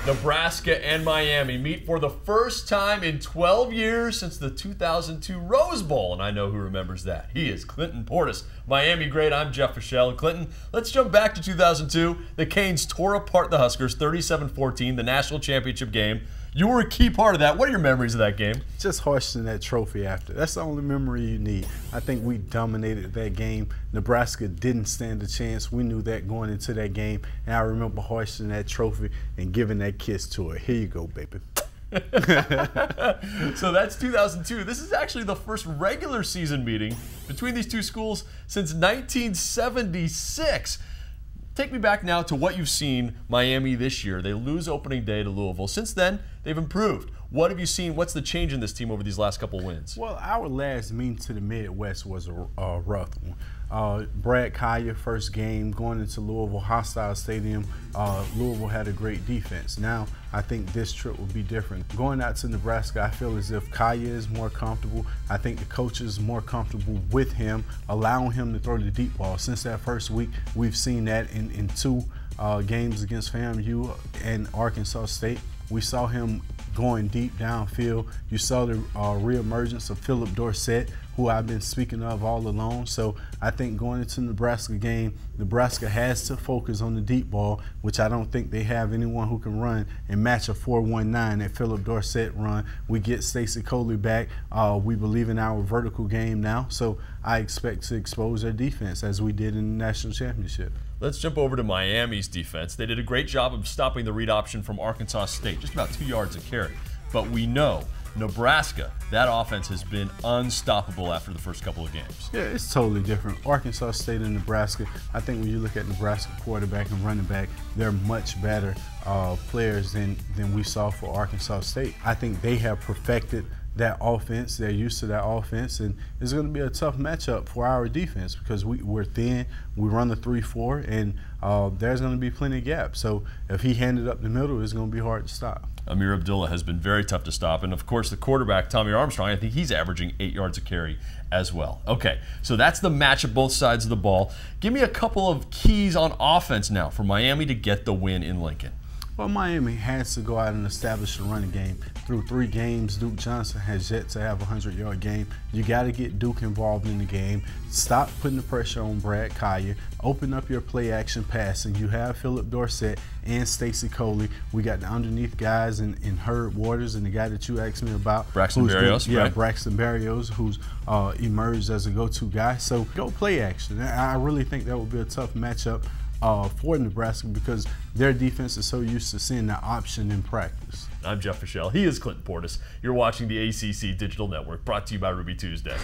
Nebraska and Miami meet for the first time in 12 years since the 2002 Rose Bowl, and I know who remembers that. He is Clinton Portis, Miami great. I'm Jeff Fischel. And Clinton, let's jump back to 2002. The Canes tore apart the Huskers 37-14, the national championship game. You were a key part of that. What are your memories of that game? Just hoisting that trophy after. That's the only memory you need. I think we dominated that game. Nebraska didn't stand a chance. We knew that going into that game. And I remember hoisting that trophy and giving that kiss to her. Here you go, baby. So that's 2002. This is actually the first regular season meeting between these two schools since 1976. Take me back now to what you've seen Miami this year. They lose opening day to Louisville. Since then, they've improved. What have you seen? What's the change in this team over these last couple wins? Well, our last meeting to the Midwest was a rough one. Brad Kaaya, first game, going into Louisville, hostile stadium. Louisville had a great defense. Now, I think this trip will be different. Going out to Nebraska, I feel as if Kaaya is more comfortable. I think the coach is more comfortable with him, allowing him to throw the deep ball. Since that first week, we've seen that in two games against FAMU and Arkansas State. We saw him going deep downfield. You saw the reemergence of Philip Dorsett, who I've been speaking of all along. So I think going into the Nebraska game, Nebraska has to focus on the deep ball, which I don't think they have anyone who can run and match a 4.19 that Philip Dorsett run. We get Stacey Coley back. We believe in our vertical game now. So I expect to expose their defense as we did in the national championship. Let's jump over to Miami's defense. They did a great job of stopping the read option from Arkansas State, just about 2 yards a carry. But we know Nebraska, that offense has been unstoppable after the first couple of games. Yeah, it's totally different. Arkansas State and Nebraska, I think when you look at Nebraska quarterback and running back, they're much better players than we saw for Arkansas State. I think they have perfected that offense. They're used to that offense, and it's going to be a tough matchup for our defense because we're thin, we run the 3-4, and there's going to be plenty of gaps. So if he handed up the middle, it's going to be hard to stop. Amir Abdullah has been very tough to stop, and of course the quarterback, Tommy Armstrong, I think he's averaging 8 yards a carry as well. Okay, so that's the matchup, both sides of the ball. Give me a couple of keys on offense now for Miami to get the win in Lincoln. Well, Miami has to go out and establish a running game. Through 3 games, Duke Johnson has yet to have a 100-yard game. You got to get Duke involved in the game. Stop putting the pressure on Brad Kaaya. Open up your play-action passing. You have Philip Dorsett and Stacey Coley. We got the underneath guys in Herb Waters and the guy that you asked me about. Braxton Berrios, right? Braxton Berrios, who's emerged as a go-to guy. So go play action. I really think that will be a tough matchup for Nebraska because their defense is so used to seeing that option in practice. I'm Jeff Fischel. He is Clinton Portis. You're watching the ACC Digital Network, brought to you by Ruby Tuesday.